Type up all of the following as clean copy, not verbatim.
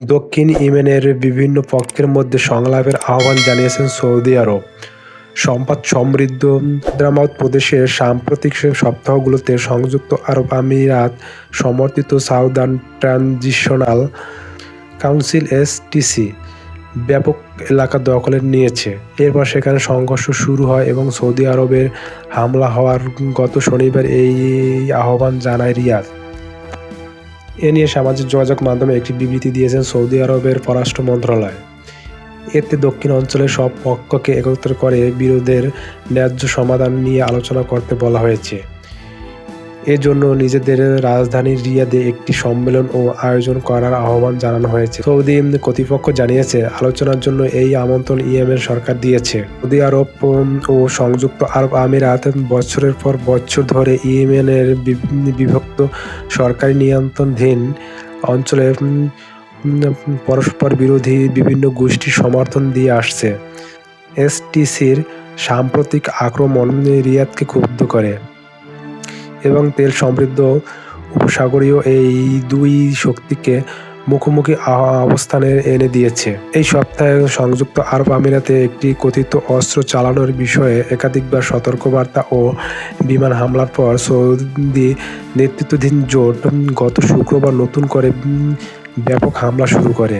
দক্ষিণ ইয়েমেনের বিভিন্ন পক্ষের মধ্যে সংলাপের আহ্বান জানিয়েছে সৌদি আরব। সম্পদ সমৃদ্ধ হাদ্রামাউত প্রদেশের সাম্প্রতিক সপ্তাহগুলোতে সংযুক্ত আরব আমিরাত সমর্থিত সাউদার্ন ট্রানজিশনাল কাউন্সিল (এসটিসি) ব্যাপক এলাকা দখলে নিয়েছে। এরপর সেখানে সংঘর্ষ শুরু হয় এবং সৌদি আরবের হামলা হওয়ার গত শনিবার এই আহ্বান জানায় রিয়াদ। এ নিয়ে সামাজিক যোগাযোগ মাধ্যমে একটি বিবৃতি দিয়েছেন সৌদি আরবের পররাষ্ট্র মন্ত্রণালয়। এতে দক্ষিণ অঞ্চলের সব পক্ষকে একত্র করে বিরোধের ন্যায্য সমাধান নিয়ে আলোচনা করতে বলা হয়েছে। এজন্য নিজেদের রাজধানী রিয়াদে একটি সম্মেলন ও আয়োজন করার আহ্বান জানানো হয়েছে। সৌদি কর্তৃপক্ষ জানিয়েছে, আলোচনার জন্য এই আমন্ত্রণ ইয়েমেন সরকার দিয়েছে। সৌদি আরব ও সংযুক্ত আরব আমিরাত বছরের পর বছর ধরে ইয়েমেনের বিভক্ত সরকারি নিয়ন্ত্রণাধীন অঞ্চলে পরস্পর বিরোধী বিভিন্ন গোষ্ঠীর সমর্থন দিয়ে আসছে। এসটিসির সাম্প্রতিক আক্রমণ রিয়াদকে ক্ষুব্ধ করে এবং তেল সমৃদ্ধ উপসাগরীয় এই দুই শক্তিকে মুখোমুখি অবস্থানে এনে দিয়েছে। এই সপ্তাহে সংযুক্ত আরব আমিরাতে একটি কথিত অস্ত্র চালানোর বিষয়ে একাধিকবার সতর্কবার্তা ও বিমান হামলার পর সৌদি নেতৃত্বাধীন জোট গত শুক্রবার নতুন করে ব্যাপক হামলা শুরু করে।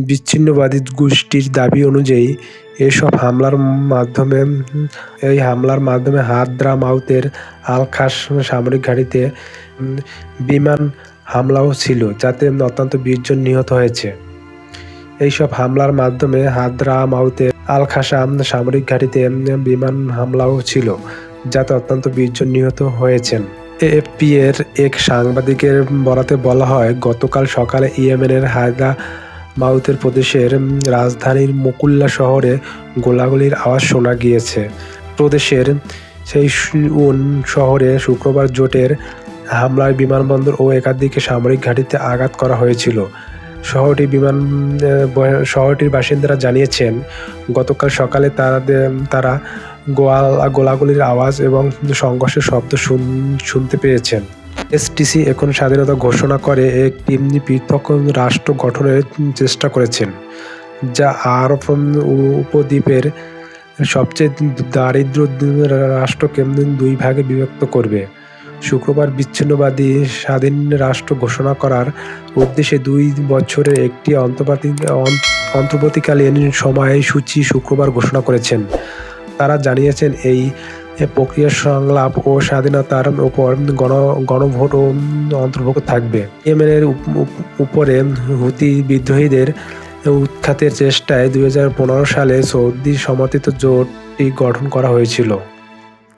বিচ্ছিন্নতাবাদী গোষ্ঠীর দাবি অনুযায়ী এসব হামলার মাধ্যমে হাদ্রামাউতের আল-খাস সামরিক ঘাঁটিতে বিমান হামলাও ছিল, যাতে অন্তত 20 জন নিহত হয়েছে। এইসব হামলার মাধ্যমে হাদ্রামাউতের আল-খাসা সামরিক ঘাঁটিতে বিমান হামলাও ছিল, যাতে অন্তত 20 জন নিহত হয়েছেন। এএফপি এর এক সাংবাদিকের বরাতে বলা হয়, গতকাল সকালে ইয়েমেনের হাদ্রামাউতের প্রদেশের রাজধানীর মুকুল্লা শহরে গোলাগুলির আওয়াজ শোনা গিয়েছে। প্রদেশের সেইউন শহরে শুক্রবার জোটের হামলায় বিমানবন্দর ও একাধিক সামরিক ঘাঁটিতে আঘাত করা হয়েছিল। শহরটির বাসিন্দারা জানিয়েছেন, গতকাল সকালে তারা গোলাগুলির আওয়াজ এবং সংঘর্ষের শব্দ শুনতে পেয়েছেন। এসটিসি এখন স্বাধীনতা ঘোষণা করে একটি পৃথক রাষ্ট্র গঠনের চেষ্টা করেছেন, যা আরব উপদ্বীপের সবচেয়ে দারিদ্র রাষ্ট্রকে দুই ভাগে বিভক্ত করবে। শুক্রবার বিচ্ছিন্নতাবাদী স্বাধীন রাষ্ট্র ঘোষণা করার উদ্দেশ্যে 2 বছরের একটি অন্তর্বর্তীকালীন সময়সূচি শুক্রবার ঘোষণা করেছেন। তারা জানিয়েছেন, এই প্রক্রিয়া সংলাপ ও স্বাধীনতার উপর গণভোট অন্তর্ভুক্ত থাকবে। ইয়েমেনের উপরে হুতি বিদ্রোহীদের উৎখাতের চেষ্টায় 2015 সালে সৌদি সমর্থিত জোটটি গঠন করা হয়েছিল।